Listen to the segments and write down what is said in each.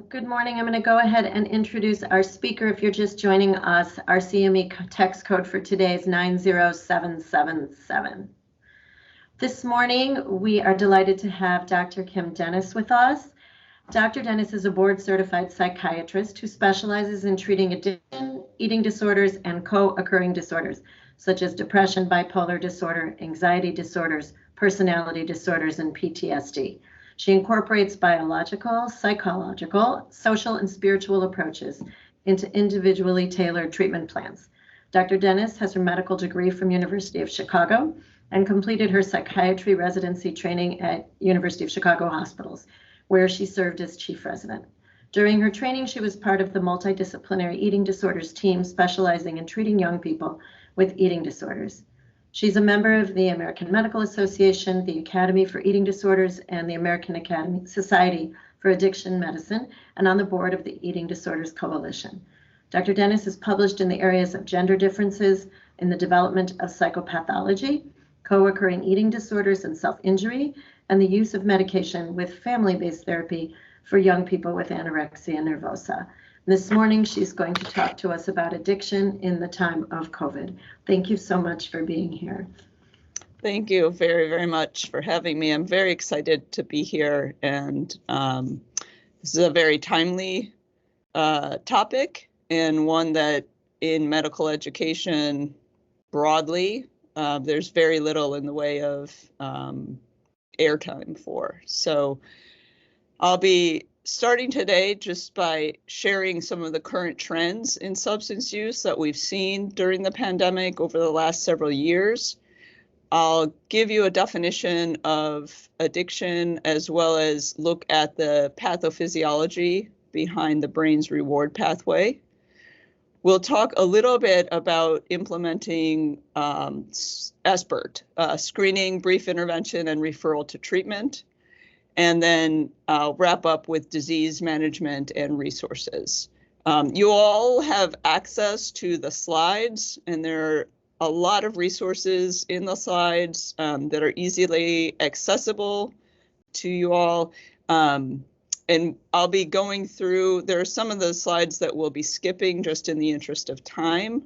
Good morning. I'm going to go ahead and introduce our speaker. If you're just joining us, our CME text code for today is 90777. This morning, we are delighted to have Dr. Kim Dennis with us. Dr. Dennis is a board-certified psychiatrist who specializes in treating addiction, eating disorders, and co-occurring disorders, such as depression, bipolar disorder, anxiety disorders, personality disorders, and PTSD. She incorporates biological, psychological, social, and spiritual approaches into individually tailored treatment plans. Dr. Dennis has her medical degree from University of Chicago and completed her psychiatry residency training at University of Chicago Hospitals, where she served as chief resident. During her training, she was part of the multidisciplinary eating disorders team specializing in treating young people with eating disorders. She's a member of the American Medical Association, the Academy for Eating Disorders, and the American Academy Society for Addiction Medicine, and on the board of the Eating Disorders Coalition. Dr. Dennis is published in the areas of gender differences in the development of psychopathology, co-occurring eating disorders and self-injury, and the use of medication with family-based therapy for young people with anorexia nervosa. This morning, she's going to talk to us about addiction in the time of COVID. Thank you so much for being here. Thank you very, very much for having me. I'm very excited to be here, and this is a very timely topic, and one that in medical education broadly, there's very little in the way of airtime for. So I'll be starting today just by sharing some of the current trends in substance use that we've seen during the pandemic over the last several years. I'll give you a definition of addiction as well as look at the pathophysiology behind the brain's reward pathway. We'll talk a little bit about implementing SBIRT, screening, brief intervention, and referral to treatment. And then I'll wrap up with disease management and resources. You all have access to the slides, and there are a lot of resources in the slides that are easily accessible to you all. And I'll be going through, there are some of the slides that we'll be skipping just in the interest of time.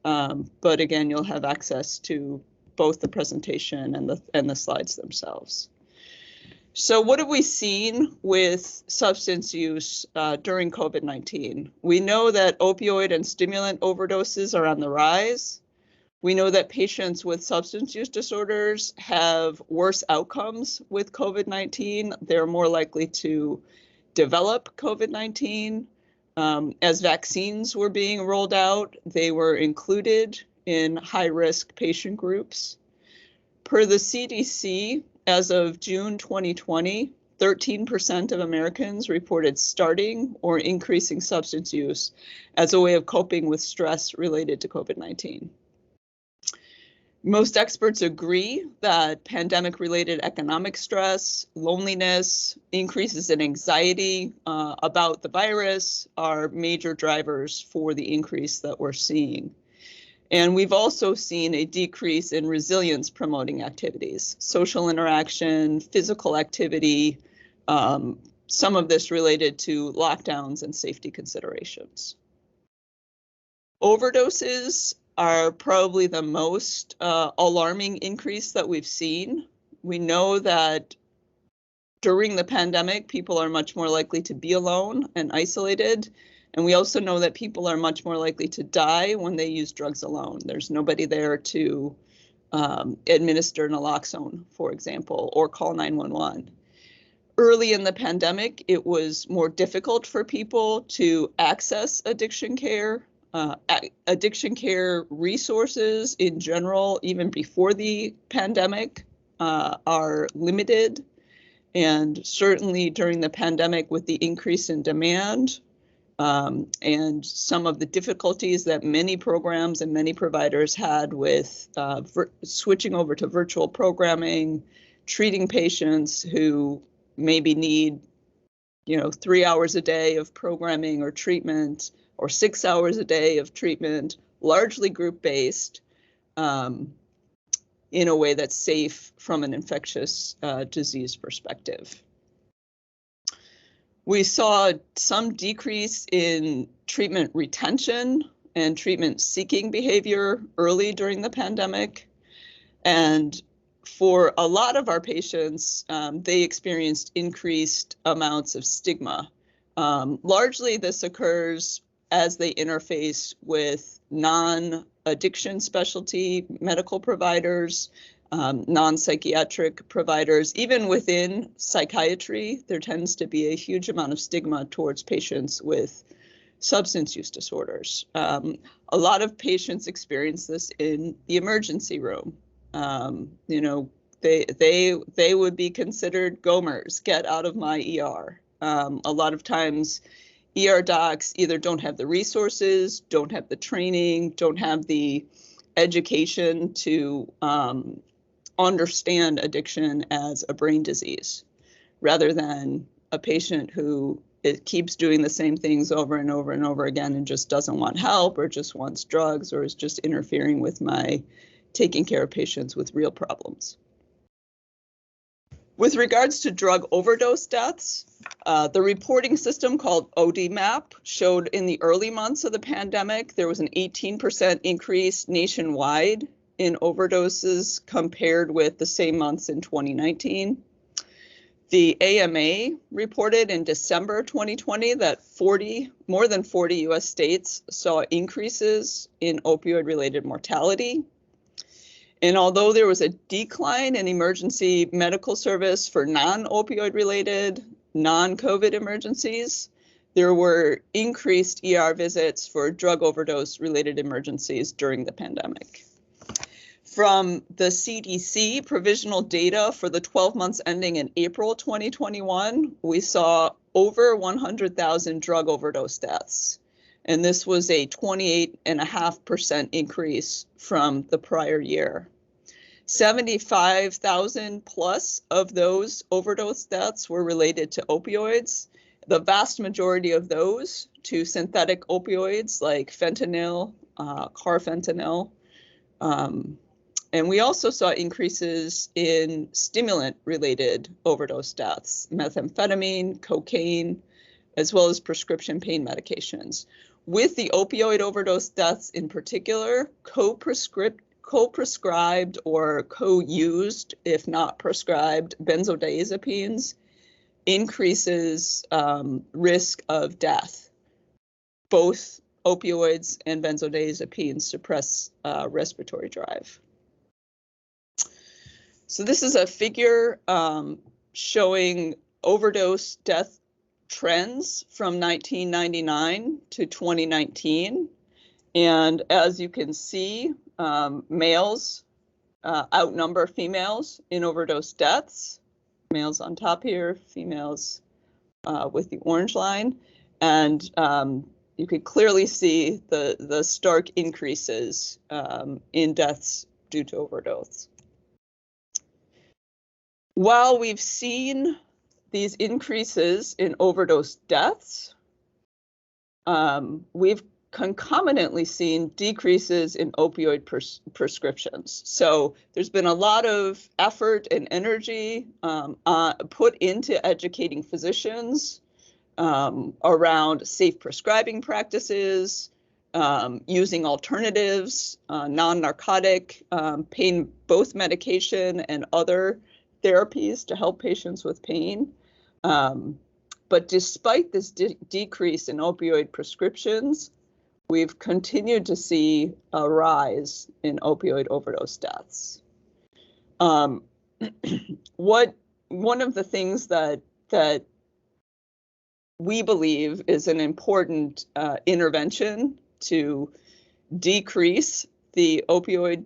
But again, you'll have access to both the presentation and the slides themselves. So what have we seen with substance use during COVID-19? We know that opioid and stimulant overdoses are on the rise. We know that patients with substance use disorders have worse outcomes with COVID-19. They're more likely to develop COVID-19. As vaccines were being rolled out, they were included in high-risk patient groups. Per the CDC, as of June 2020, 13% of Americans reported starting or increasing substance use as a way of coping with stress related to COVID-19. Most experts agree that pandemic-related economic stress, loneliness, increases in anxiety about the virus are major drivers for the increase that we're seeing. And we've also seen a decrease in resilience promoting activities, social interaction, physical activity, some of this related to lockdowns and safety considerations. Overdoses are probably the most alarming increase that we've seen. We know that during the pandemic, people are much more likely to be alone and isolated. And we also know that people are much more likely to die when they use drugs alone. There's nobody there to administer naloxone, for example, or call 911. Early in the pandemic, it was more difficult for people to access addiction care. Addiction care resources in general, even before the pandemic, are limited. And certainly during the pandemic, with the increase in demand, and some of the difficulties that many programs and many providers had with switching over to virtual programming, treating patients who maybe need, 3 hours a day of programming or treatment, or 6 hours a day of treatment, largely group-based, in a way that's safe from an infectious disease perspective. We saw some decrease in treatment retention and treatment seeking behavior early during the pandemic. And for a lot of our patients, they experienced increased amounts of stigma. Largely, this occurs as they interface with non-addiction specialty medical providers, non-psychiatric providers. Even within psychiatry, there tends to be a huge amount of stigma towards patients with substance use disorders. A lot of patients experience this in the emergency room. You know, they would be considered gomers, get out of my ER. A lot of times ER docs either don't have the resources, don't have the training, don't have the education to understand addiction as a brain disease, rather than a patient who it keeps doing the same things over and over and over again and just doesn't want help, or just wants drugs, or is just interfering with my taking care of patients with real problems. With regards to drug overdose deaths, the reporting system called ODMAP showed in the early months of the pandemic, there was an 18% increase nationwide in overdoses compared with the same months in 2019. The AMA reported in December 2020 that more than 40 US states saw increases in opioid-related mortality. And although there was a decline in emergency medical service for non-opioid related, non-COVID emergencies, there were increased ER visits for drug overdose related emergencies during the pandemic. From the CDC provisional data for the 12 months ending in April 2021, we saw over 100,000 drug overdose deaths. And this was a 28.5% increase from the prior year. 75,000 plus of those overdose deaths were related to opioids. The vast majority of those to synthetic opioids like fentanyl, carfentanil. And we also saw increases in stimulant-related overdose deaths, methamphetamine, cocaine, as well as prescription pain medications. With the opioid overdose deaths in particular, co-prescribed or co-used, if not prescribed, benzodiazepines increases risk of death. Both opioids and benzodiazepines suppress respiratory drive. So this is a figure showing overdose death trends from 1999 to 2019. And as you can see, males outnumber females in overdose deaths. Males on top here, females with the orange line. And you could clearly see the stark increases in deaths due to overdose. While we've seen these increases in overdose deaths, we've concomitantly seen decreases in opioid prescriptions. So there's been a lot of effort and energy put into educating physicians around safe prescribing practices, using alternatives, non-narcotic, pain, both medication and other therapies to help patients with pain. But despite this decrease in opioid prescriptions, we've continued to see a rise in opioid overdose deaths. One of the things that we believe is an important intervention to decrease the opioid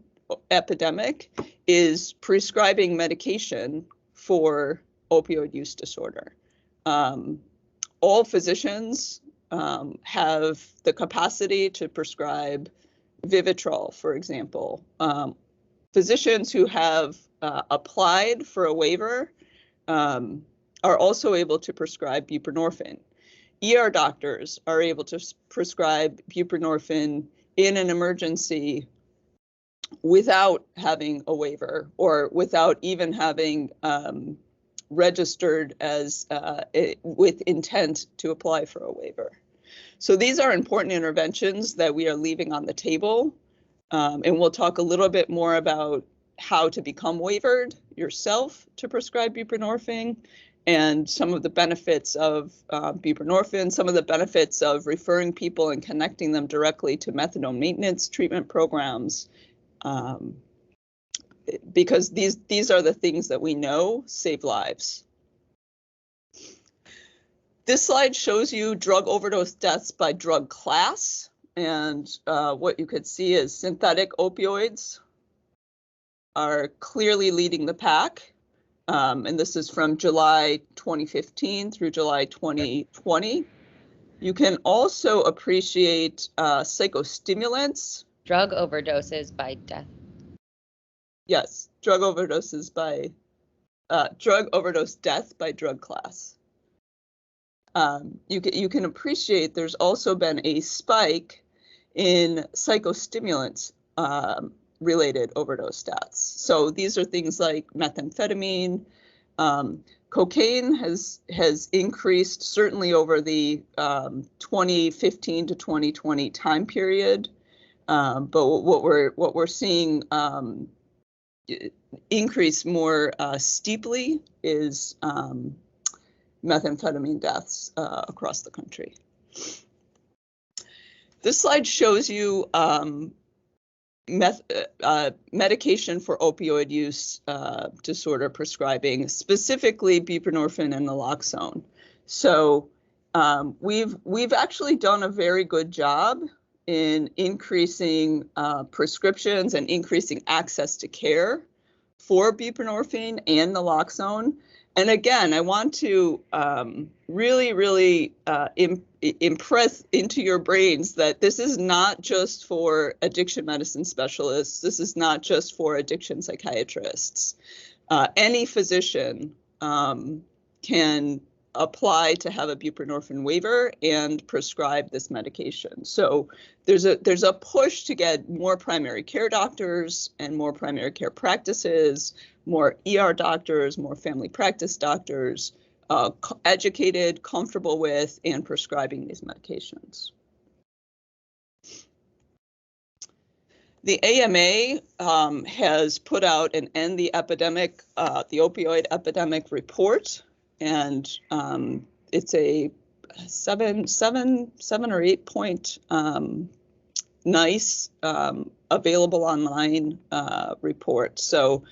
epidemic is prescribing medication for opioid use disorder. All physicians have the capacity to prescribe Vivitrol, for example. Physicians who have applied for a waiver are also able to prescribe buprenorphine. ER doctors are able to prescribe buprenorphine in an emergency without having a waiver or without even having registered as with intent to apply for a waiver. So these are important interventions that we are leaving on the table. And we'll talk a little bit more about how to become waivered yourself to prescribe buprenorphine and some of the benefits of buprenorphine, some of the benefits of referring people and connecting them directly to methadone maintenance treatment programs, because these are the things that we know save lives. This slide shows you drug overdose deaths by drug class. And what you could see is synthetic opioids are clearly leading the pack. And this is from July 2015 through July 2020. You can also appreciate psychostimulants. Drug overdoses by death. Yes, drug overdose death by drug class. You can appreciate there's also been a spike in psychostimulants related overdose deaths. So these are things like methamphetamine, cocaine has increased certainly over the 2015 to 2020 time period. But what we're seeing increase more steeply is methamphetamine deaths across the country. This slide shows you medication for opioid use disorder prescribing, specifically buprenorphine and naloxone. So we've actually done a very good job in increasing prescriptions and increasing access to care for buprenorphine and naloxone. And again, I want to really impress into your brains that this is not just for addiction medicine specialists. This is not just for addiction psychiatrists. Any physician can apply to have a buprenorphine waiver and prescribe this medication. So there's a push to get more primary care doctors and more primary care practices, more ER doctors, more family practice doctors, educated, comfortable with, and prescribing these medications. The AMA has put out an End the Epidemic, the Opioid Epidemic Report, and it's a seven or 8 point nice available online report. So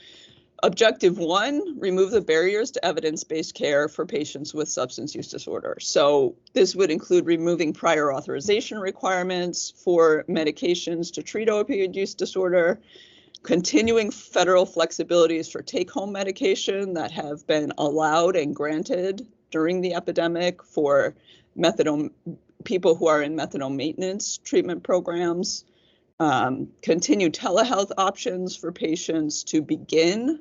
objective 1, remove the barriers to evidence-based care for patients with substance use disorder. So this would include removing prior authorization requirements for medications to treat opioid use disorder, continuing federal flexibilities for take-home medication that have been allowed and granted during the epidemic for methadone people who are in methadone maintenance treatment programs, continue telehealth options for patients to begin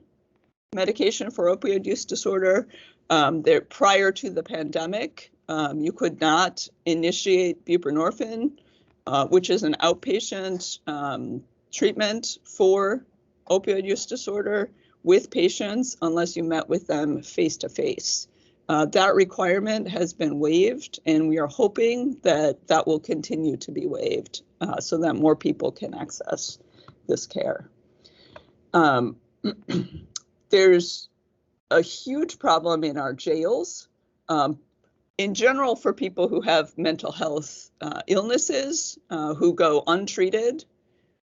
medication for opioid use disorder. Prior to the pandemic, you could not initiate buprenorphine, which is an outpatient treatment for opioid use disorder with patients unless you met with them face to face. That requirement has been waived, and we are hoping that that will continue to be waived so that more people can access this care. There's a huge problem in our jails. In general, for people who have mental health illnesses who go untreated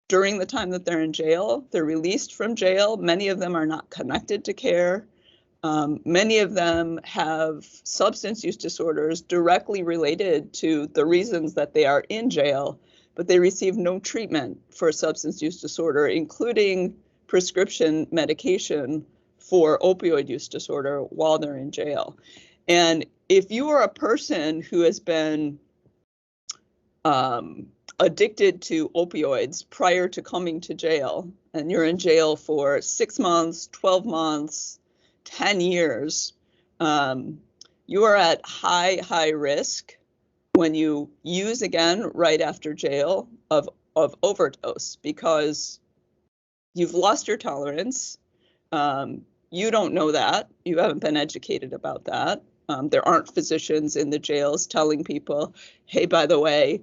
during the time that they're in jail, they're released from jail. Many of them are not connected to care. Many of them have substance use disorders directly related to the reasons that they are in jail, but they receive no treatment for substance use disorder, including prescription medication for opioid use disorder while they're in jail. And if you are a person who has been addicted to opioids prior to coming to jail, and you're in jail for 6 months, 12 months, 10 years, you are at high risk when you use again right after jail of overdose, because you've lost your tolerance. You don't know that. You haven't been educated about that. There aren't physicians in the jails telling people, hey, by the way,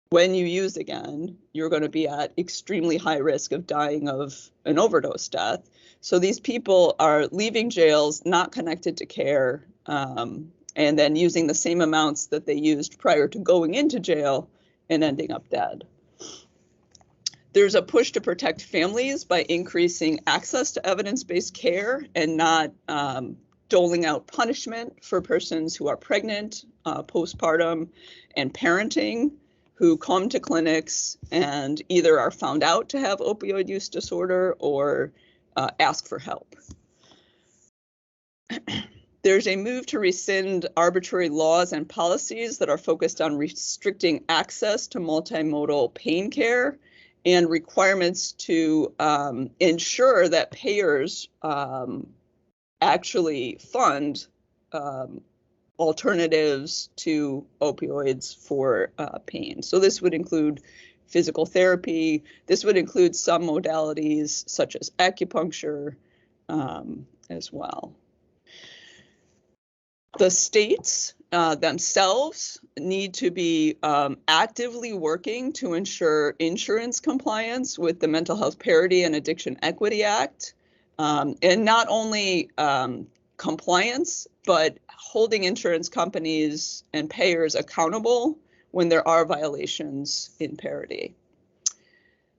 when you use again, you're going to be at extremely high risk of dying of an overdose death. So these people are leaving jails not connected to care, and then using the same amounts that they used prior to going into jail and ending up dead. There's a push to protect families by increasing access to evidence-based care and not doling out punishment for persons who are pregnant, postpartum, and parenting, who come to clinics and either are found out to have opioid use disorder or ask for help. There's a move to rescind arbitrary laws and policies that are focused on restricting access to multimodal pain care and requirements to ensure that payers actually fund alternatives to opioids for pain. So this would include physical therapy. This would include some modalities such as acupuncture as well. The states themselves need to be actively working to ensure insurance compliance with the Mental Health Parity and Addiction Equity Act, and not only compliance, but holding insurance companies and payers accountable when there are violations in parity.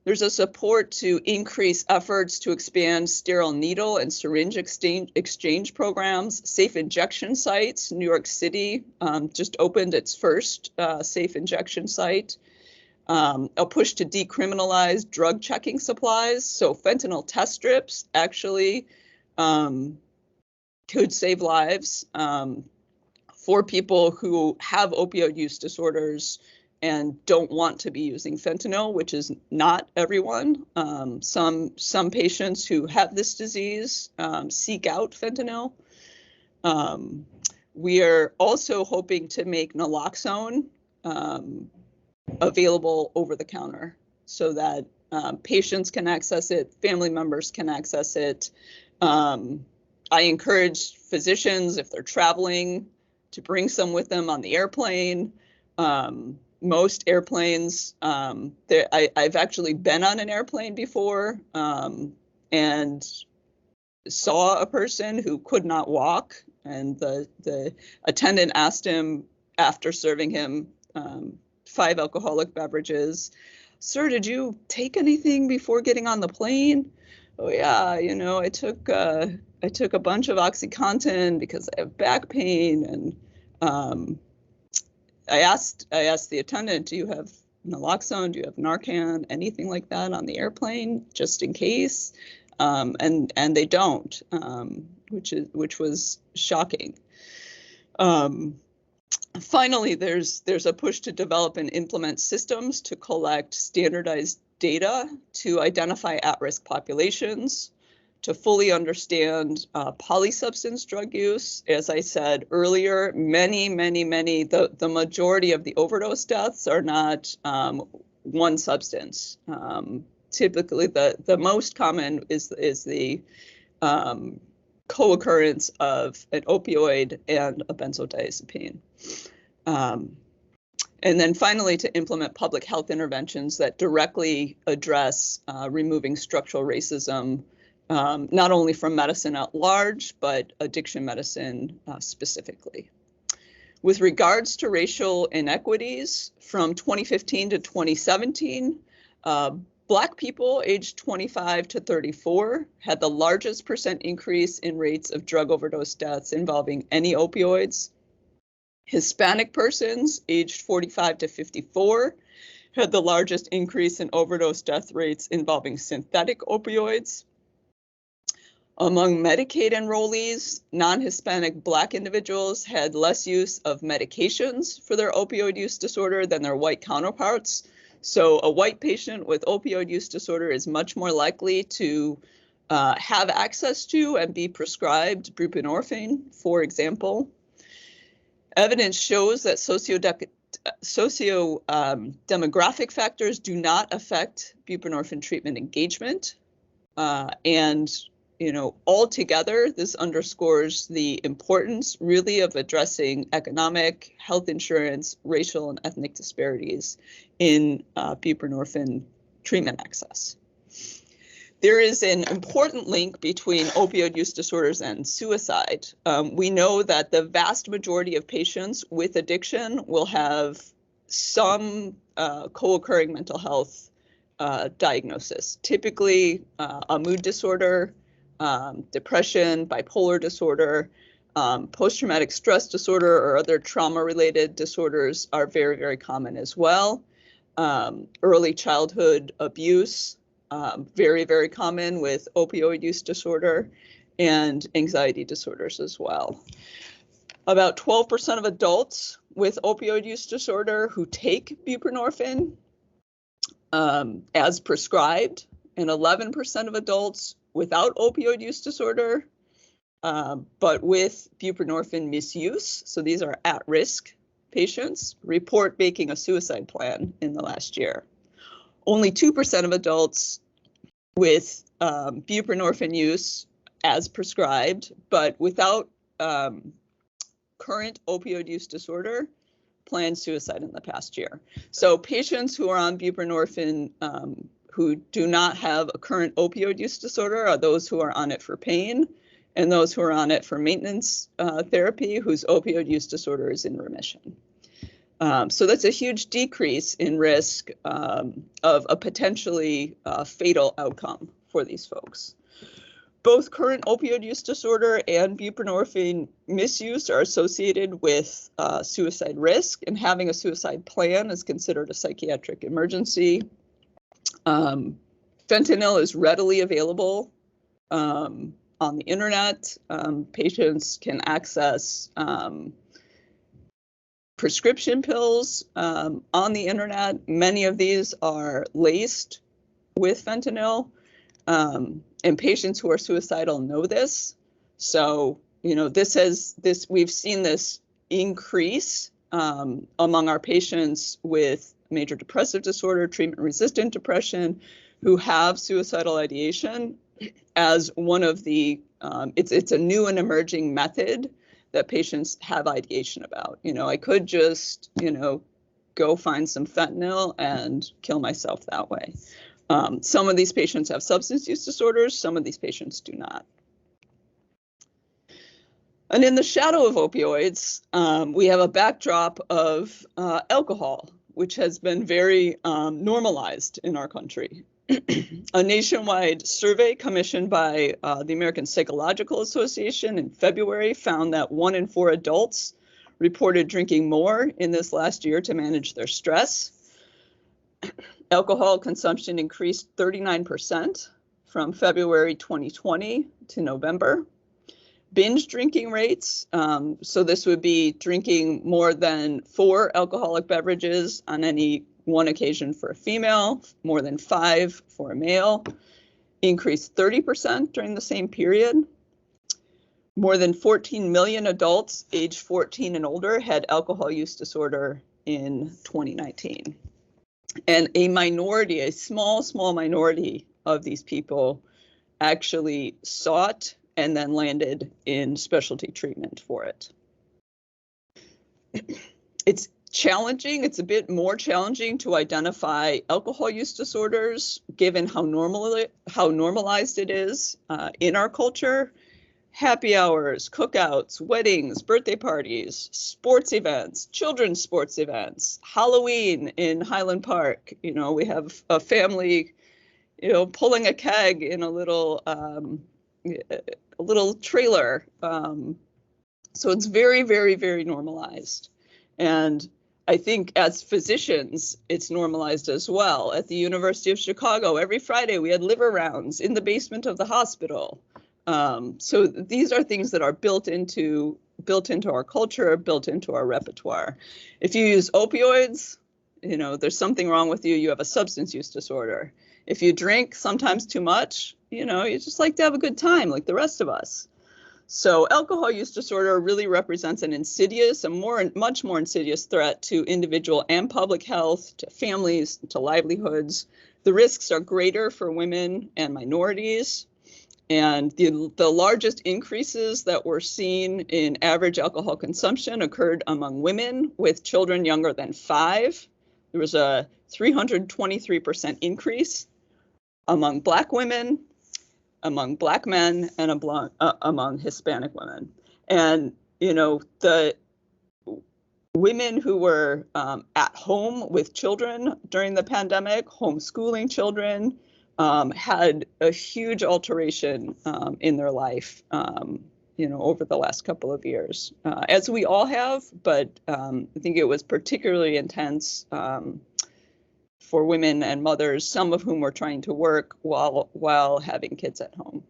There's a support to increase efforts to expand sterile needle and syringe exchange programs. Safe injection sites. New York City just opened its first safe injection site. A push to decriminalize drug checking supplies. So fentanyl test strips actually could save lives for people who have opioid use disorders and don't want to be using fentanyl, which is not everyone. Some patients who have this disease seek out fentanyl. We are also hoping to make naloxone available over the counter so that patients can access it, family members can access it. I encourage physicians, if they're traveling, to bring some with them on the airplane. Most airplanes, I've actually been on an airplane before and saw a person who could not walk, and the attendant asked him after serving him 5 alcoholic beverages, "Sir, did you take anything before getting on the plane?" "Oh yeah, you know, I took a bunch of OxyContin because I have back pain." And I asked the attendant, "Do you have naloxone? Do you have Narcan? Anything like that on the airplane, just in case?" And they don't, which was shocking. Finally, there's a push to develop and implement systems to collect standardized data to identify at-risk populations, to fully understand polysubstance drug use. As I said earlier, the majority of the overdose deaths are not one substance. Typically, the most common is the co-occurrence of an opioid and a benzodiazepine. And then finally, to implement public health interventions that directly address removing structural racism, not only from medicine at large, but addiction medicine specifically. With regards to racial inequities, from 2015 to 2017, Black people aged 25 to 34 had the largest % increase in rates of drug overdose deaths involving any opioids. Hispanic persons aged 45 to 54 had the largest increase in overdose death rates involving synthetic opioids. Among Medicaid enrollees, non-Hispanic Black individuals had less use of medications for their opioid use disorder than their white counterparts. So a white patient with opioid use disorder is much more likely to have access to and be prescribed buprenorphine, for example. Evidence shows that socio-demographic factors do not affect buprenorphine treatment engagement. And altogether, this underscores the importance really of addressing economic, health insurance, racial and ethnic disparities in buprenorphine treatment access. There is an important link between opioid use disorders and suicide. We know that the vast majority of patients with addiction will have some co-occurring mental health diagnosis, typically a mood disorder, depression, bipolar disorder, post-traumatic stress disorder, or other trauma-related disorders are very, very common as well. Early childhood abuse, very, very common with opioid use disorder, and anxiety disorders as well. About 12% of adults with opioid use disorder who take buprenorphine as prescribed, and 11% of adults without opioid use disorder, but with buprenorphine misuse, so these are at-risk patients, report making a suicide plan in the last year. Only 2% of adults with buprenorphine use as prescribed, but without current opioid use disorder, planned suicide in the past year. So patients who are on buprenorphine who do not have a current opioid use disorder are those who are on it for pain, and those who are on it for maintenance therapy whose opioid use disorder is in remission. So that's a huge decrease in risk of a potentially fatal outcome for these folks. Both current opioid use disorder and buprenorphine misuse are associated with suicide risk, and having a suicide plan is considered a psychiatric emergency. Fentanyl is readily available on the internet. Patients can access prescription pills on the internet. Many of these are laced with fentanyl. And patients who are suicidal know this. So, we've seen this increase among our patients with major depressive disorder, treatment-resistant depression, who have suicidal ideation as one of the, it's a new and emerging method that patients have ideation about. I could just, go find some fentanyl and kill myself that way. Some of these patients have substance use disorders, some of these patients do not. And in the shadow of opioids, we have a backdrop of alcohol, which has been very normalized in our country. A nationwide survey commissioned by the American Psychological Association in February found that 1 in 4 adults reported drinking more in this last year to manage their stress. Alcohol consumption increased 39% from February 2020 to November. Binge drinking rates, so this would be drinking more than 4 alcoholic beverages on any one occasion for a female, more than 5 for a male, increased 30% during the same period. More than 14 million adults aged 14 and older had alcohol use disorder in 2019. And a minority, a small minority of these people actually sought and then landed in specialty treatment for it. It's challenging, it's a bit more challenging to identify alcohol use disorders given how normalized it is in our culture. Happy hours, cookouts, weddings, birthday parties, sports events, children's sports events, Halloween in Highland Park. We have a family, pulling a keg in a little trailer. So it's very, very, very normalized. And I think as physicians, it's normalized as well. At the University of Chicago, every Friday we had liver rounds in the basement of the hospital. So these are things that are built into our culture, built into our repertoire. If you use opioids, there's something wrong with you. You have a substance use disorder. If you drink sometimes too much, you just like to have a good time like the rest of us. So alcohol use disorder really represents an insidious, much more insidious threat to individual and public health, to families, to livelihoods. The risks are greater for women and minorities. And the largest increases that were seen in average alcohol consumption occurred among women with children younger than 5. There was a 323% increase among Black women, among Black men, and among Hispanic women. And, the women who were at home with children during the pandemic, homeschooling children, had a huge alteration in their life, over the last couple of years, as we all have, but I think it was particularly intense for women and mothers, some of whom were trying to work while having kids at home.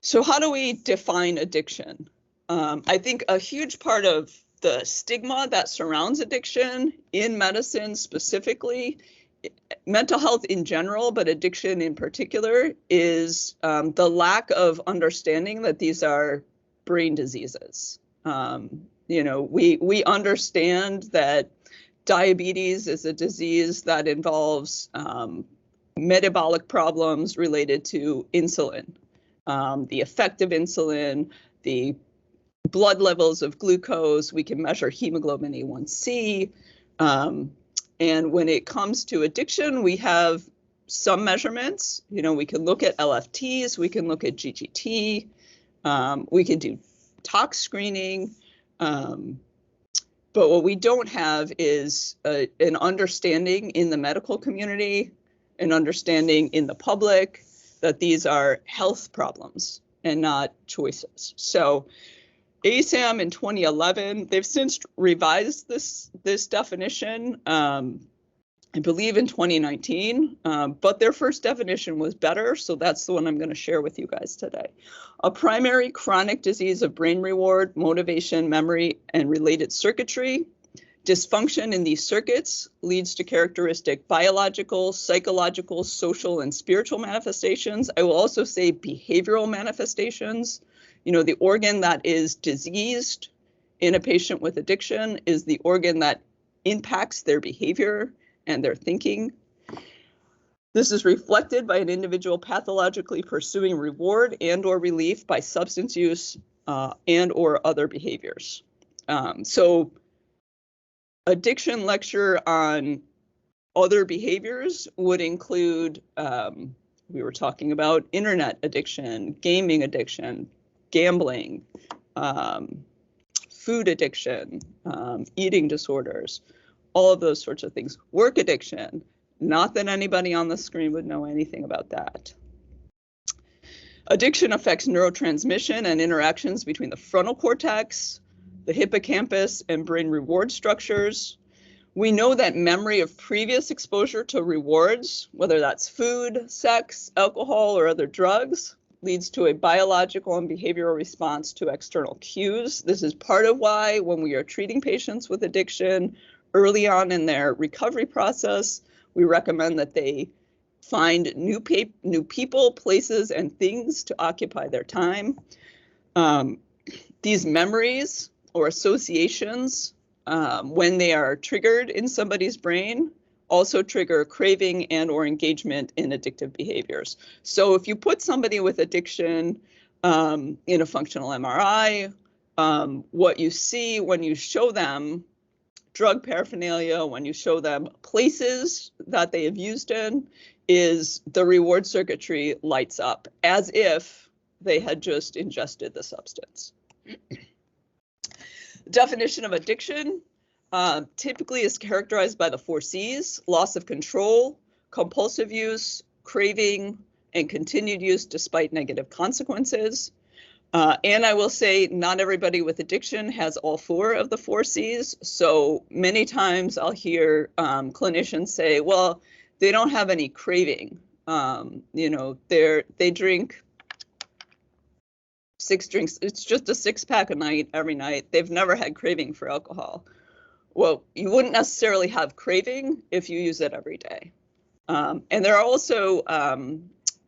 So how do we define addiction? I think a huge part of the stigma that surrounds addiction in medicine specifically, mental health in general, but addiction in particular, is the lack of understanding that these are brain diseases. We understand that diabetes is a disease that involves metabolic problems related to insulin, the effect of insulin, the blood levels of glucose. We can measure hemoglobin A1C. And when it comes to addiction, we have some measurements. We can look at LFTs, we can look at GGT, we can do tox screening. But what we don't have is an understanding in the medical community, an understanding in the public that these are health problems and not choices. So ASAM in 2011, they've since revised this definition, I believe in 2019, but their first definition was better, so that's the one I'm going to share with you guys today. A primary chronic disease of brain reward, motivation, memory, and related circuitry. Dysfunction in these circuits leads to characteristic biological, psychological, social, and spiritual manifestations. I will also say behavioral manifestations. The organ that is diseased in a patient with addiction is the organ that impacts their behavior and their thinking. This is reflected by an individual pathologically pursuing reward and or relief by substance use and or other behaviors. So addiction lecture on other behaviors would include, we were talking about internet addiction, gaming addiction, gambling, food addiction, eating disorders, all of those sorts of things. Work addiction, not that anybody on the screen would know anything about that. Addiction affects neurotransmission and interactions between the frontal cortex, the hippocampus, and brain reward structures. We know that memory of previous exposure to rewards, whether that's food, sex, alcohol, or other drugs, leads to a biological and behavioral response to external cues. This is part of why when we are treating patients with addiction early on in their recovery process, we recommend that they find new people, places, and things to occupy their time. These memories or associations, when they are triggered in somebody's brain, also trigger craving and or engagement in addictive behaviors. So if you put somebody with addiction in a functional MRI, what you see when you show them drug paraphernalia, when you show them places that they have used in, is the reward circuitry lights up as if they had just ingested the substance. Definition of addiction typically is characterized by the 4 C's: loss of control, compulsive use, craving, and continued use despite negative consequences. And I will say not everybody with addiction has all 4 of the 4 C's. So many times I'll hear clinicians say, well, they don't have any craving. They drink 6 drinks. It's just a 6-pack a night, every night. They've never had craving for alcohol. Well, you wouldn't necessarily have craving if you use it every day. And there are also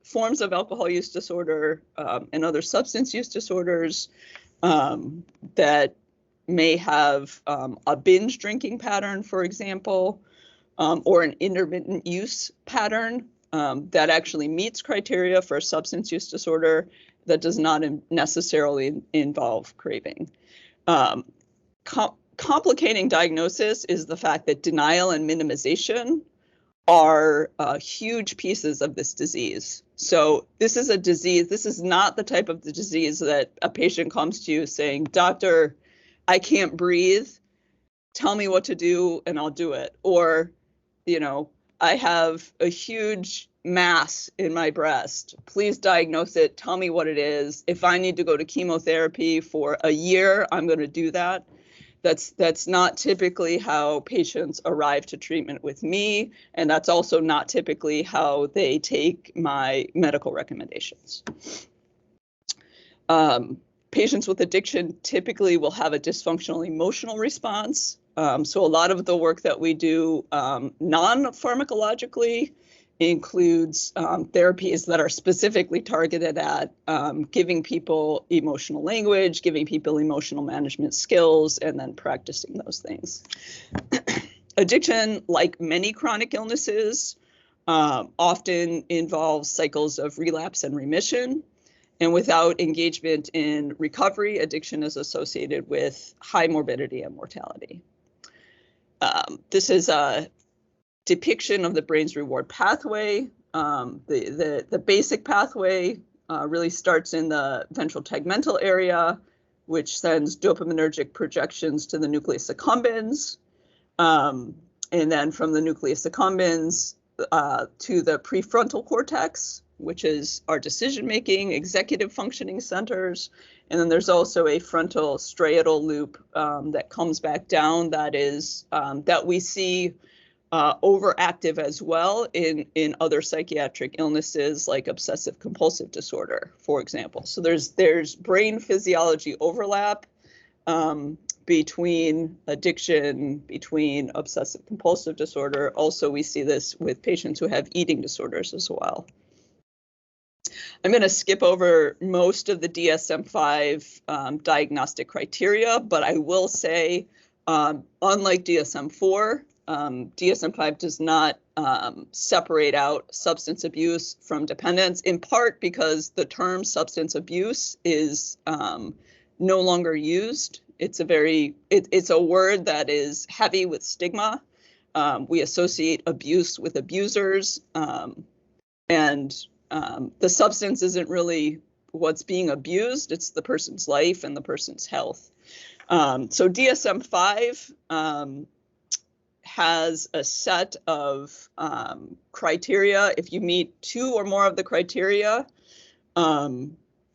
forms of alcohol use disorder and other substance use disorders that may have a binge drinking pattern, for example, or an intermittent use pattern. that actually meets criteria for a substance use disorder that does not necessarily involve craving. Complicating diagnosis is the fact that denial and minimization are huge pieces of this disease. So this is a disease, this is not the type of the disease that a patient comes to you saying, doctor, I can't breathe, tell me what to do and I'll do it. Or, you know, I have a huge mass in my breast, please diagnose it, tell me what it is. If I need to go to chemotherapy for a year, I'm going to do that. That's not typically how patients arrive to treatment with me, and that's also not typically how they take my medical recommendations. Patients with addiction typically will have a dysfunctional emotional response. So a lot of the work that we do non-pharmacologically includes therapies that are specifically targeted at giving people emotional language, giving people emotional management skills, and then practicing those things. Addiction, like many chronic illnesses, often involves cycles of relapse and remission. And without engagement in recovery, addiction is associated with high morbidity and mortality. This is a depiction of the brain's reward pathway. The basic pathway really starts in the ventral tegmental area, which sends dopaminergic projections to the nucleus accumbens, and then from the nucleus accumbens to the prefrontal cortex, which is our decision-making, executive functioning centers. And then there's also a frontal striatal loop that comes back down that is that we see overactive as well in other psychiatric illnesses like obsessive compulsive disorder, for example. So there's brain physiology overlap between addiction, between obsessive compulsive disorder. Also, we see this with patients who have eating disorders as well. I'm going to skip over most of the DSM-5 diagnostic criteria, but I will say, unlike DSM-4, DSM-5 does not separate out substance abuse from dependence, in part because the term substance abuse is no longer used. It's a word that is heavy with stigma. We associate abuse with abusers, and the substance isn't really what's being abused, it's the person's life and the person's health. So DSM-5 has a set of criteria. If you meet 2 or more of the criteria,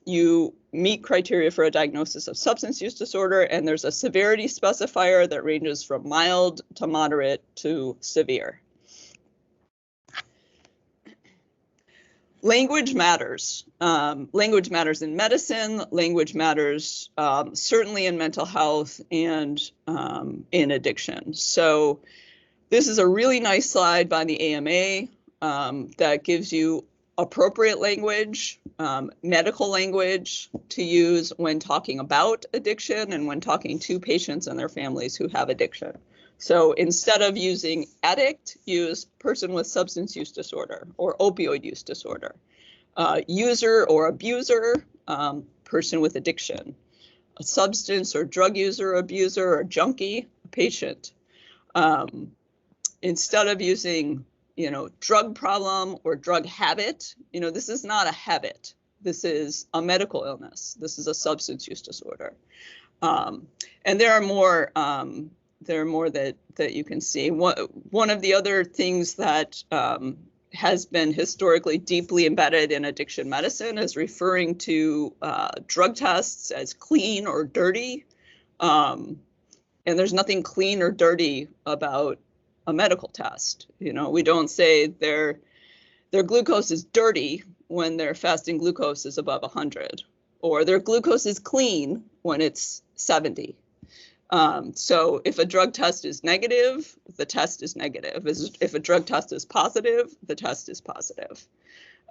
you meet criteria for a diagnosis of substance use disorder, and there's a severity specifier that ranges from mild to moderate to severe. Language matters. Language matters in medicine. Language matters certainly in mental health and in addiction. So this is a really nice slide by the AMA that gives you appropriate language, medical language to use when talking about addiction and when talking to patients and their families who have addiction. So instead of using addict, use person with substance use disorder or opioid use disorder. User or abuser, person with addiction. A substance or drug user, abuser, or junkie, patient. Instead of using, drug problem or drug habit, this is not a habit. This is a medical illness. This is a substance use disorder. And there are more that you can see. One of the other things that has been historically deeply embedded in addiction medicine is referring to drug tests as clean or dirty. And there's nothing clean or dirty about a medical test. We don't say their glucose is dirty when their fasting glucose is above 100, or their glucose is clean when it's 70. So if a drug test is negative, the test is negative. If a drug test is positive, the test is positive.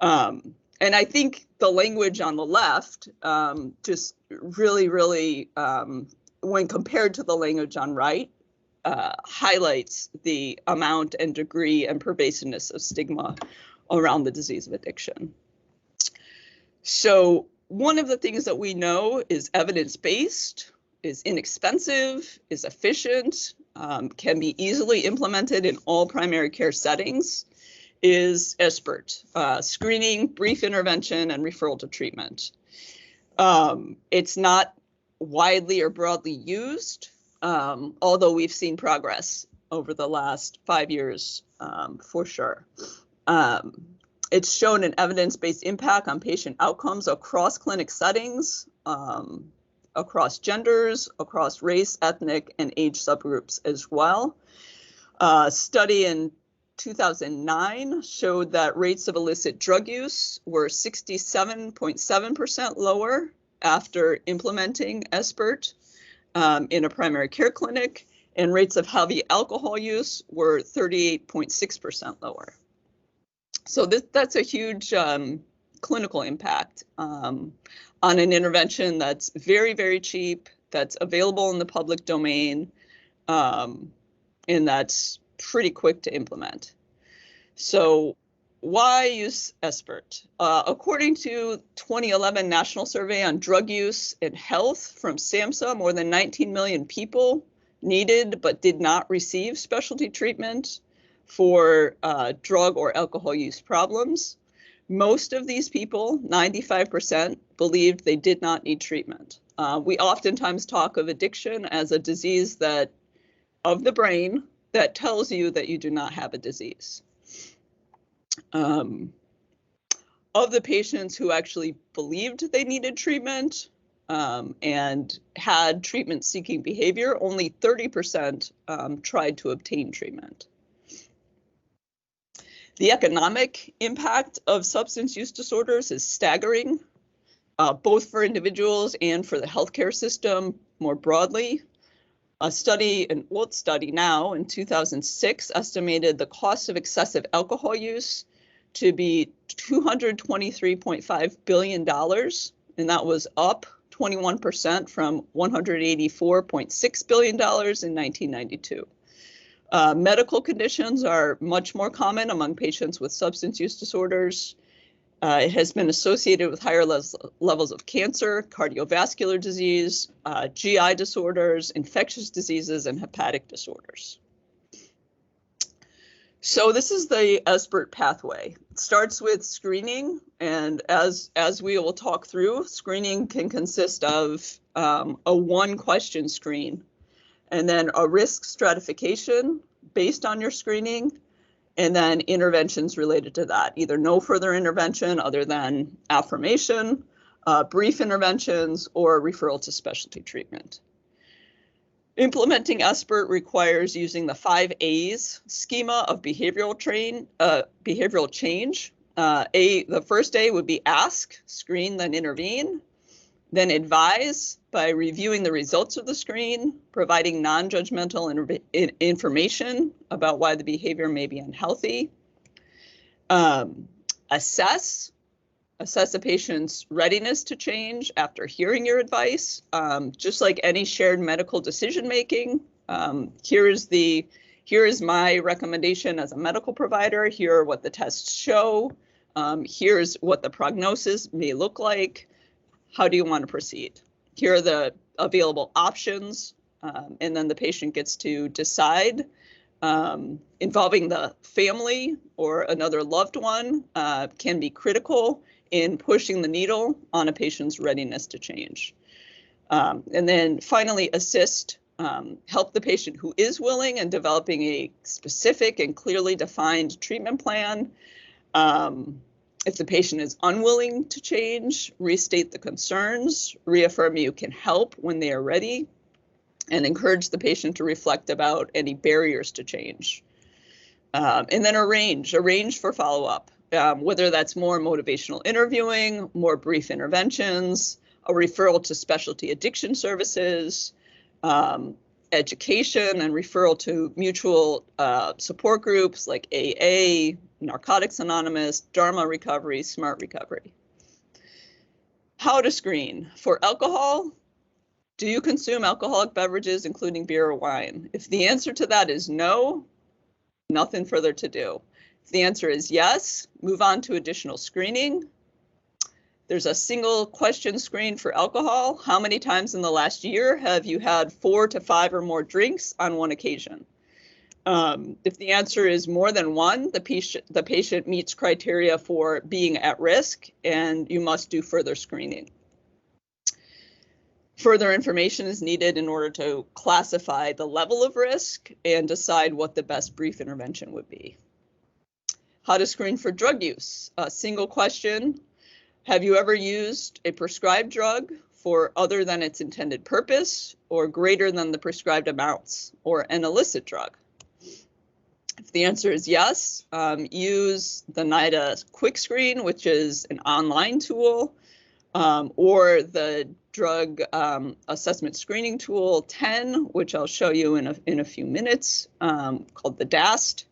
And I think the language on the left just really, when compared to the language on right, highlights the amount and degree and pervasiveness of stigma around the disease of addiction. So one of the things that we know is evidence-based, is inexpensive, is efficient, can be easily implemented in all primary care settings, is SBIRT, screening, brief intervention, and referral to treatment. It's not widely or broadly used, although we've seen progress over the last 5 years for sure. It's shown an evidence-based impact on patient outcomes across clinic settings, across genders, across race, ethnic, and age subgroups as well. A study in 2009 showed that rates of illicit drug use were 67.7% lower after implementing SBIRT in a primary care clinic, and rates of heavy alcohol use were 38.6% lower. So that's a huge clinical impact on an intervention that's very, very cheap, that's available in the public domain, and that's pretty quick to implement. So why use SBIRT? According to 2011 National Survey on Drug Use and Health from SAMHSA, more than 19 million people needed but did not receive specialty treatment for drug or alcohol use problems. Most of these people, 95%, believed they did not need treatment. We oftentimes talk of addiction as a disease of the brain that tells you that you do not have a disease. Of the patients who actually believed they needed treatment and had treatment-seeking behavior, only 30% tried to obtain treatment. The economic impact of substance use disorders is staggering, both for individuals and for the healthcare system more broadly. A study, an old study now, in 2006, estimated the cost of excessive alcohol use to be $223.5 billion, and that was up 21% from $184.6 billion in 1992. Medical conditions are much more common among patients with substance use disorders. It has been associated with higher levels of cancer, cardiovascular disease, GI disorders, infectious diseases, and hepatic disorders. So this is the SBIRT pathway. It starts with screening, and as we will talk through, screening can consist of a one-question screen, and then a risk stratification based on your screening, and then interventions related to that, either no further intervention other than affirmation, brief interventions, or referral to specialty treatment. Implementing SBIRT requires using the 5 A's schema of behavioral change. The first A would be ask, screen, then intervene. Then advise by reviewing the results of the screen, providing non-judgmental information about why the behavior may be unhealthy. Assess a patient's readiness to change after hearing your advice. Just like any shared medical decision-making, here is my recommendation as a medical provider. Here are what the tests show. Here's what the prognosis may look like. How do you want to proceed? Here are the available options, and then the patient gets to decide. Involving the family or another loved one can be critical in pushing the needle on a patient's readiness to change. And then finally, assist, help the patient who is willing in developing a specific and clearly defined treatment plan. If the patient is unwilling to change, restate the concerns, reaffirm you can help when they are ready, and encourage the patient to reflect about any barriers to change. And then arrange for follow-up, whether that's more motivational interviewing, more brief interventions, a referral to specialty addiction services, education and referral to mutual support groups like AA, Narcotics Anonymous, Dharma Recovery, Smart Recovery. How to screen. For alcohol, do you consume alcoholic beverages, including beer or wine? If the answer to that is no, nothing further to do. If the answer is yes, move on to additional screening. There's a single question screen for alcohol. How many times in the last year have you had 4 to 5 or more drinks on one occasion? If the answer is more than one, the patient meets criteria for being at risk, and you must do further screening. Further information is needed in order to classify the level of risk and decide what the best brief intervention would be. How to screen for drug use. A single question. Have you ever used a prescribed drug for other than its intended purpose or greater than the prescribed amounts, or an illicit drug? If the answer is yes, use the NIDA Quick Screen, which is an online tool, or the drug assessment screening tool 10, which I'll show you in a few minutes, called the DAST.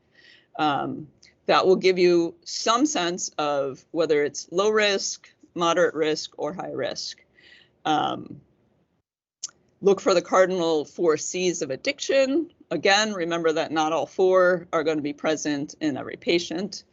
That will give you some sense of whether it's low risk, moderate risk, or high risk. Look for the cardinal 4 C's of addiction. Again, remember that not all 4 are going to be present in every patient.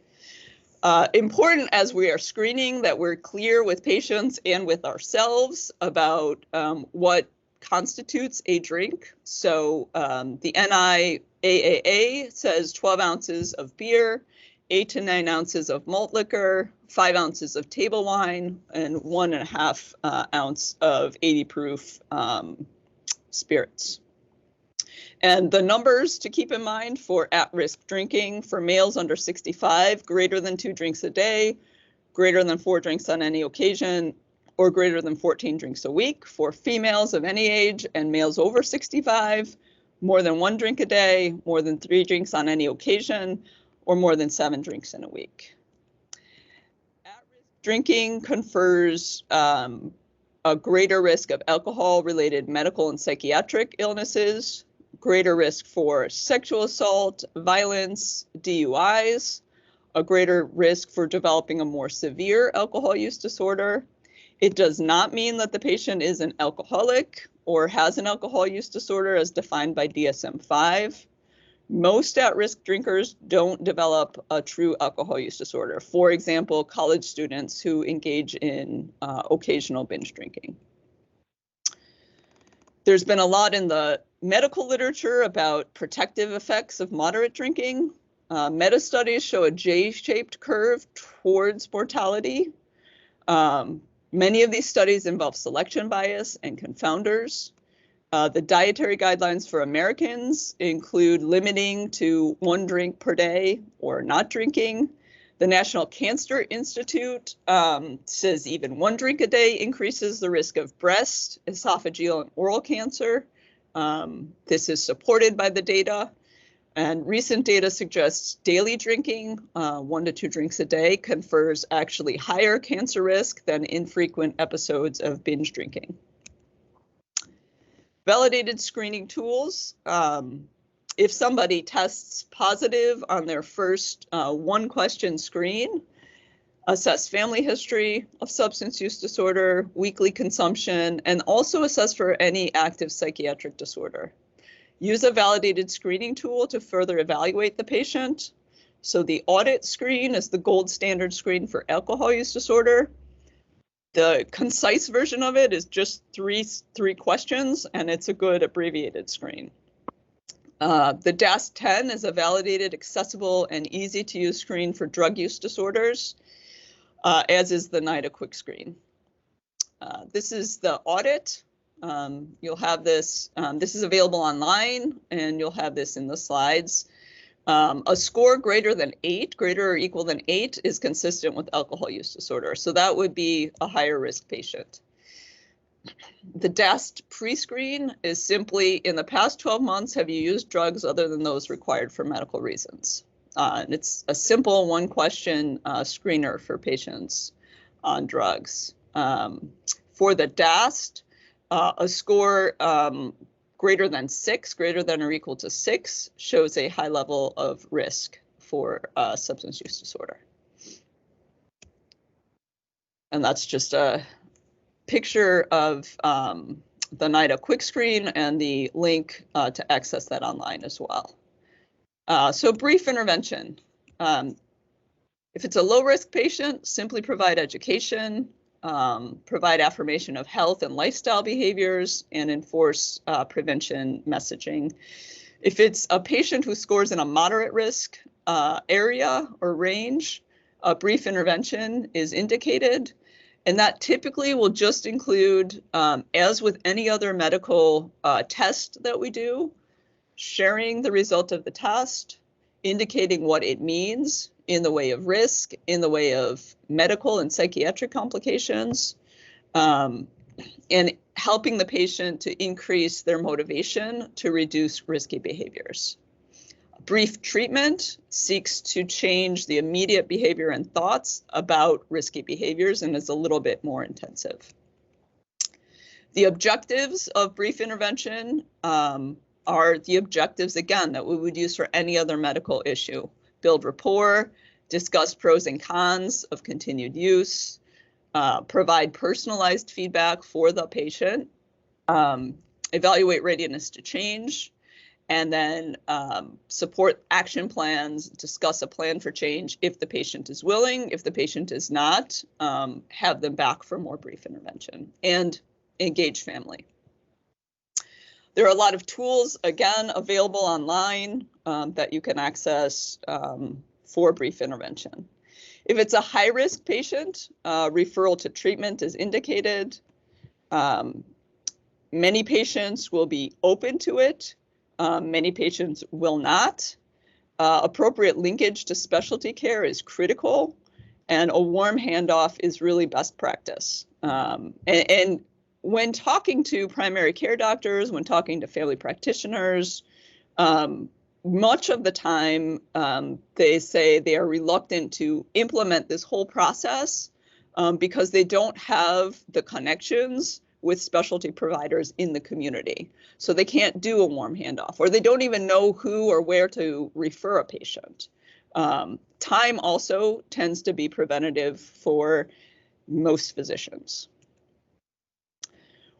Important as we are screening that we're clear with patients and with ourselves about what constitutes a drink. So the NIAAA says 12 ounces of beer, 8 to 9 ounces of malt liquor, 5 ounces of table wine, and 1.5 ounce of 80 proof spirits. And the numbers to keep in mind for at-risk drinking: for males under 65, greater than 2 drinks a day, greater than 4 drinks on any occasion, or greater than 14 drinks a week. For females of any age and males over 65, more than 1 drink a day, more than 3 drinks on any occasion, or more than 7 drinks in a week. At-risk drinking confers a greater risk of alcohol-related medical and psychiatric illnesses, greater risk for sexual assault, violence, DUIs, a greater risk for developing a more severe alcohol use disorder. It does not mean that the patient is an alcoholic or has an alcohol use disorder as defined by DSM-5. Most at-risk drinkers don't develop a true alcohol use disorder. For example, college students who engage in occasional binge drinking. There's been a lot in the medical literature about protective effects of moderate drinking. Meta-studies show a J-shaped curve towards mortality. Many of these studies involve selection bias and confounders. The dietary guidelines for Americans include limiting to 1 drink per day or not drinking. The National Cancer Institute says even 1 drink a day increases the risk of breast, esophageal, and oral cancer. This is supported by the data. And recent data suggests daily drinking, 1 to 2 drinks a day, confers actually higher cancer risk than infrequent episodes of binge drinking. Validated screening tools. If somebody tests positive on their first 1-question screen, assess family history of substance use disorder, weekly consumption, and also assess for any active psychiatric disorder. Use a validated screening tool to further evaluate the patient. So the audit screen is the gold standard screen for alcohol use disorder. The concise version of it is just three questions, and it's a good abbreviated screen. The DAST-10 is a validated, accessible, and easy to use screen for drug use disorders, as is the NIDA Quick Screen. This is the audit. You'll have this, this is available online, and you'll have this in the slides. A score greater than 8, greater or equal than 8, is consistent with alcohol use disorder. So that would be a higher risk patient. The DAST pre-screen is simply, in the past 12 months, have you used drugs other than those required for medical reasons? And it's a simple 1-question screener for patients on drugs. For the DAST, a score greater than 6, greater than or equal to 6, shows a high level of risk for substance use disorder. And that's just a picture of the NIDA Quick Screen and the link to access that online as well. So brief intervention. If it's a low-risk patient, simply provide education, provide affirmation of health and lifestyle behaviors, and enforce prevention messaging. If it's a patient who scores in a moderate risk area or range, a brief intervention is indicated, and that typically will just include, as with any other medical test that we do, sharing the result of the test, indicating what it means in the way of risk, in the way of medical and psychiatric complications, and helping the patient to increase their motivation to reduce risky behaviors. Brief treatment seeks to change the immediate behavior and thoughts about risky behaviors and is a little bit more intensive. The objectives of brief intervention are the objectives, again, that we would use for any other medical issue. Build rapport, discuss pros and cons of continued use, provide personalized feedback for the patient, evaluate readiness to change, and then support action plans, discuss a plan for change if the patient is willing. If the patient is not, have them back for more brief intervention, and engage family. There are a lot of tools, again, available online that you can access for brief intervention. If it's a high-risk patient, referral to treatment is indicated. Many patients will be open to it. Many patients will not. Appropriate linkage to specialty care is critical, and a warm handoff is really best practice. And when talking to primary care doctors, when talking to family practitioners, much of the time they say they are reluctant to implement this whole process because they don't have the connections with specialty providers in the community. So they can't do a warm handoff, or they don't even know who or where to refer a patient. Time also tends to be preventative for most physicians.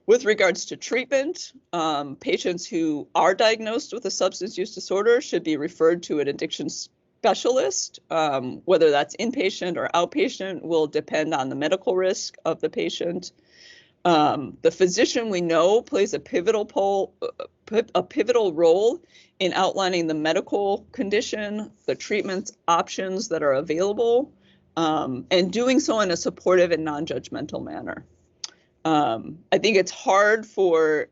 With regards to treatment, patients who are diagnosed with a substance use disorder should be referred to an addiction specialist. Whether that's inpatient or outpatient will depend on the medical risk of the patient. The physician, we know, plays a pivotal role in outlining the medical condition, the treatment options that are available, and doing so in a supportive and non-judgmental manner. I think it's hard for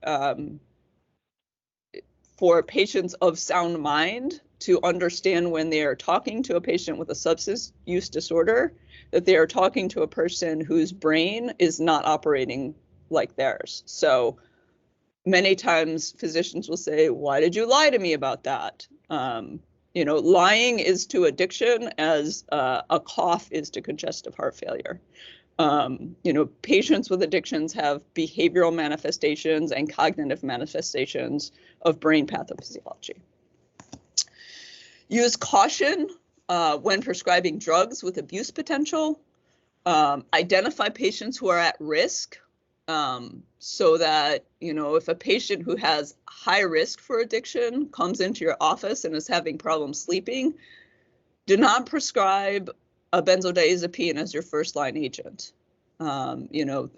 patients of sound mind to understand when they are talking to a patient with a substance use disorder that they are talking to a person whose brain is not operating like theirs. So many times physicians will say, "Why did you lie to me about that?" You know, lying is to addiction as a cough is to congestive heart failure. You know, patients with addictions have behavioral manifestations and cognitive manifestations of brain pathophysiology. Use caution when prescribing drugs with abuse potential. Identify patients who are at risk so that, you know, if a patient who has high risk for addiction comes into your office and is having problems sleeping, do not prescribe a benzodiazepine as your first line agent. You know,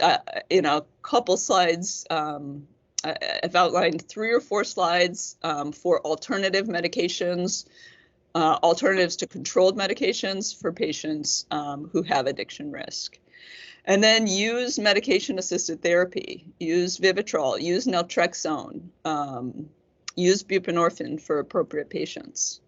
in a couple slides, I've outlined 3 or 4 slides for alternative medications, alternatives to controlled medications for patients who have addiction risk. And then use medication-assisted therapy, use Vivitrol, use naltrexone, use buprenorphine for appropriate patients.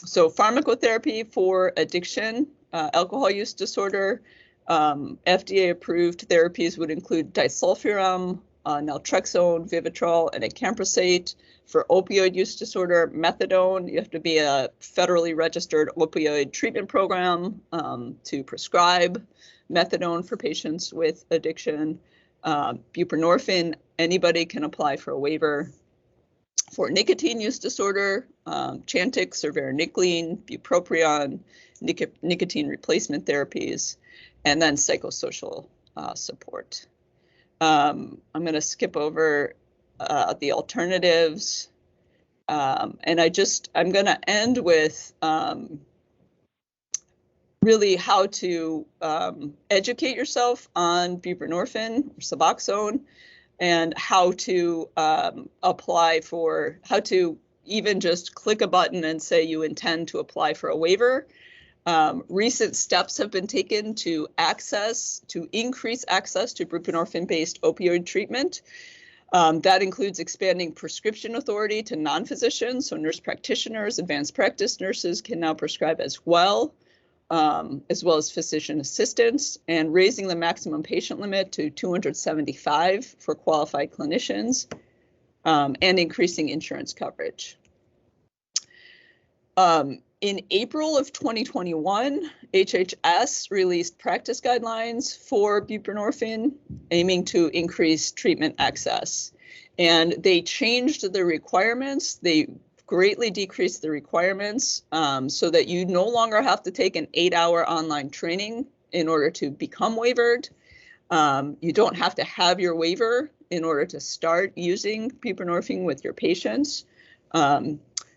So pharmacotherapy for addiction, alcohol use disorder, FDA-approved therapies would include disulfiram, naltrexone, Vivitrol, and acamprosate. For opioid use disorder, methadone, you have to be a federally registered opioid treatment program to prescribe methadone for patients with addiction. Buprenorphine, anybody can apply for a waiver. For nicotine use disorder, Chantix or varenicline, bupropion, nicotine replacement therapies, and then psychosocial support. I'm going to skip over the alternatives, and I'm going to end with really how to educate yourself on buprenorphine or Suboxone, and how to how to even just click a button and say you intend to apply for a waiver. Recent steps have been taken to increase access to buprenorphine-based opioid treatment. That includes expanding prescription authority to non-physicians, so nurse practitioners, advanced practice nurses can now prescribe as well as physician assistants, and raising the maximum patient limit to 275 for qualified clinicians, and increasing insurance coverage. In April of 2021, HHS released practice guidelines for buprenorphine, aiming to increase treatment access. And they changed the requirements. They greatly decreased the requirements so that you no longer have to take an 8-hour online training in order to become waivered. You don't have to have your waiver in order to start using buprenorphine with your patients.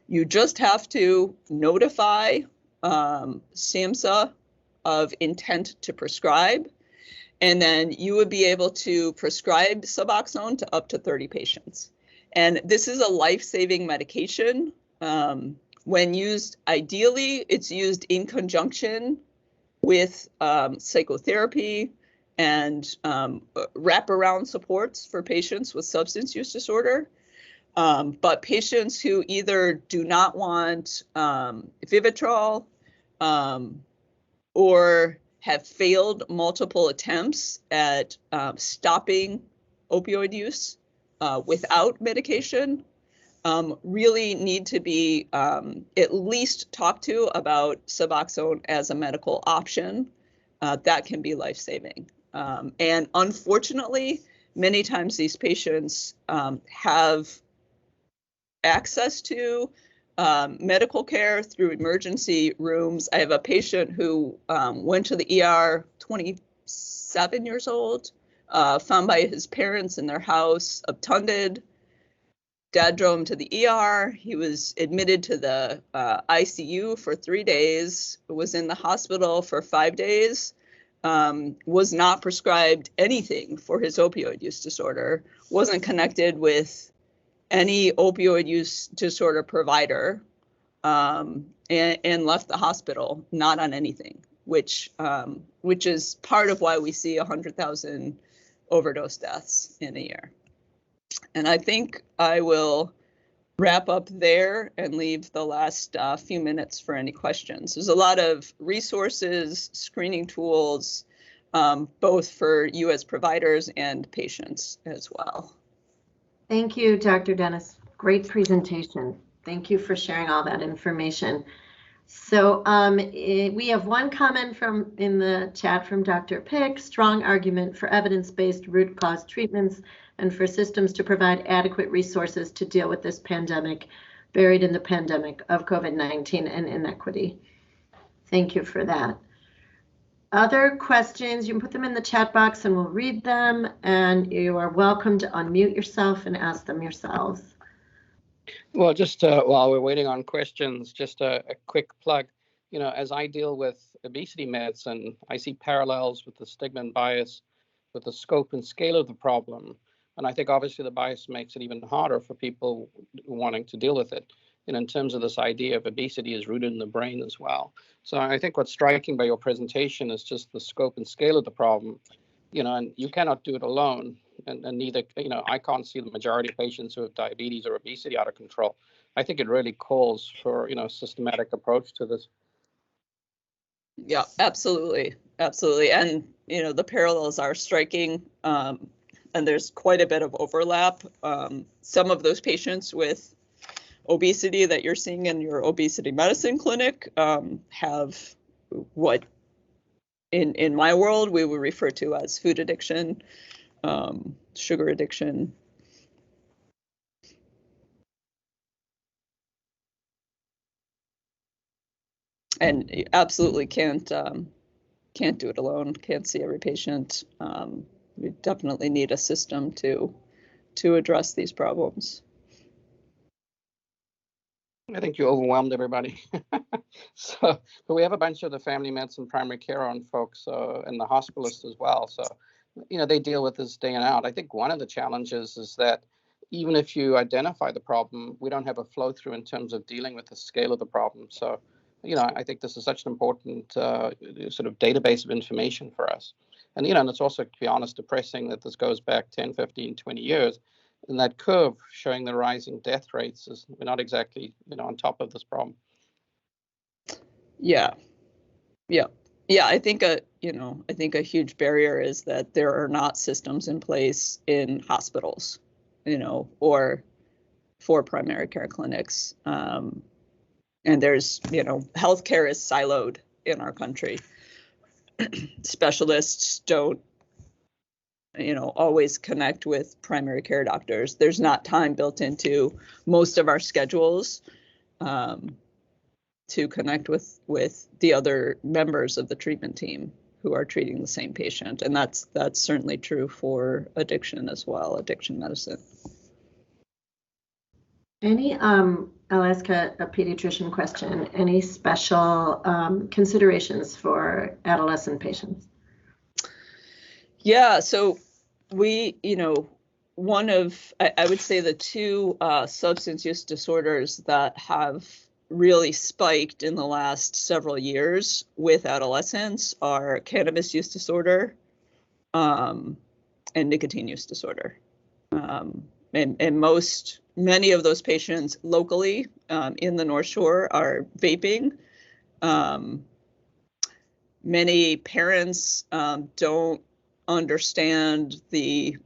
You just have to notify SAMHSA of intent to prescribe, and then you would be able to prescribe Suboxone to up to 30 patients. And this is a life-saving medication. When used, ideally, it's used in conjunction with psychotherapy and wraparound supports for patients with substance use disorder. But patients who either do not want Vivitrol or have failed multiple attempts at stopping opioid use without medication really need to be at least talked to about Suboxone as a medical option that can be life-saving. And unfortunately, many times these patients have access to medical care through emergency rooms. I have a patient who went to the ER, 27 years old, found by his parents in their house, obtunded. Dad drove him to the ER. He was admitted to the ICU for 3 days, was in the hospital for 5 days, was not prescribed anything for his opioid use disorder, wasn't connected with any opioid use disorder provider, and left the hospital not on anything, which is part of why we see 100,000 overdose deaths in a year. And I think I will wrap up there and leave the last few minutes for any questions. There's a lot of resources, screening tools, both for you as providers and patients as well. Thank you, Dr. Dennis. Great presentation. Thank you for sharing all that information. So we have one comment in the chat from Dr. Pick: strong argument for evidence-based root cause treatments and for systems to provide adequate resources to deal with this pandemic buried in the pandemic of COVID-19 and inequity. Thank you for that. Other questions, you can put them in the chat box and we'll read them, and you are welcome to unmute yourself and ask them yourselves. Well, just while we're waiting on questions, just a quick plug. You know, as I deal with obesity medicine, I see parallels with the stigma and bias, with the scope and scale of the problem. And I think obviously the bias makes it even harder for people wanting to deal with it. And in terms of this idea of obesity is rooted in the brain as well. So I think what's striking by your presentation is just the scope and scale of the problem, you know, and you cannot do it alone. And neither, you know, I can't see the majority of patients who have diabetes or obesity out of control. I think it really calls for, you know, a systematic approach to this. Yeah, absolutely. Absolutely. And, you know, the parallels are striking, and there's quite a bit of overlap. Some of those patients with obesity that you're seeing in your obesity medicine clinic have what in my world we would refer to as food addiction, sugar addiction. And you absolutely can't do it alone, can't see every patient. We definitely need a system to address these problems. I think you overwhelmed everybody. So, but we have a bunch of the family medicine primary care on folks and the hospitalists as well. So, they deal with this day and out. I think one of the challenges is that even if you identify the problem, we don't have a flow through in terms of dealing with the scale of the problem. So, I think this is such an important sort of database of information for us. And, and it's also, to be honest, depressing that this goes back 10, 15, 20 years. And that curve showing the rising death rates is we're not exactly, on top of this problem. Yeah. I think a huge barrier is that there are not systems in place in hospitals, or for primary care clinics. And there's, healthcare is siloed in our country. Specialists don't, always connect with primary care doctors. There's not time built into most of our schedules to connect with the other members of the treatment team who are treating the same patient. And that's certainly true for addiction as well, addiction medicine. I'll ask a pediatrician question. Any special considerations for adolescent patients? Yeah, so we, one of, I would say the two substance use disorders that have really spiked in the last several years with adolescents are cannabis use disorder and nicotine use disorder. And many of those patients locally in the North Shore are vaping. Many parents don't understand the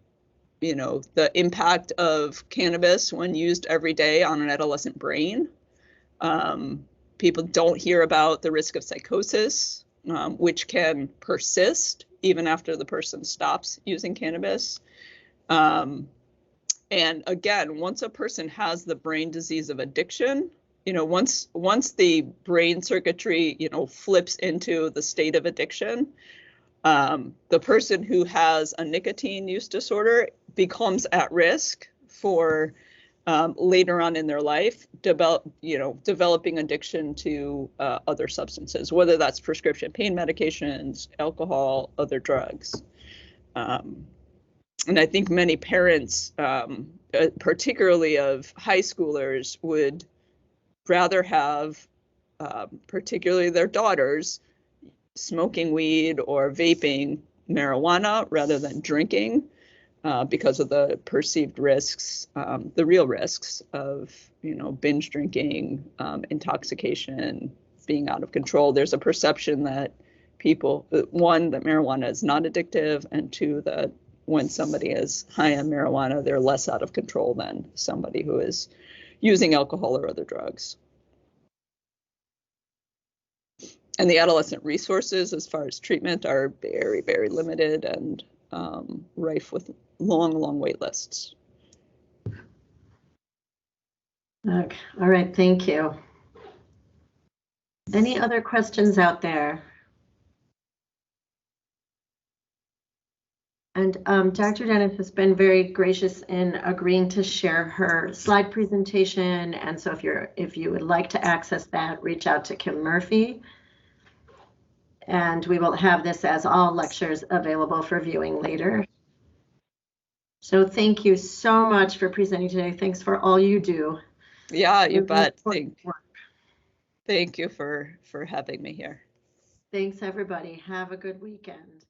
impact of cannabis when used every day on an adolescent brain. People don't hear about the risk of psychosis, which can persist even after the person stops using cannabis. And again, once a person has the brain disease of addiction, once the brain circuitry, flips into the state of addiction, the person who has a nicotine use disorder becomes at risk for later on in their life developing addiction to other substances, whether that's prescription pain medications, alcohol, other drugs. And I think many parents, particularly of high schoolers, would rather have, particularly their daughters, smoking weed or vaping marijuana rather than drinking because of the perceived risks, the real risks of, binge drinking, intoxication, being out of control. There's a perception that people, one, that marijuana is not addictive, and two, that when somebody is high on marijuana, they're less out of control than somebody who is using alcohol or other drugs. And the adolescent resources as far as treatment are very, very limited and rife with long wait lists. Okay. All right, thank you. Any other questions out there? And Dr. Dennis has been very gracious in agreeing to share her slide presentation. And so if you would like to access that, reach out to Kim Murphy. And we will have this, as all lectures, available for viewing later. So thank you so much for presenting today. Thanks for all you do. Yeah, you bet. Thank you for having me here. Thanks, everybody. Have a good weekend.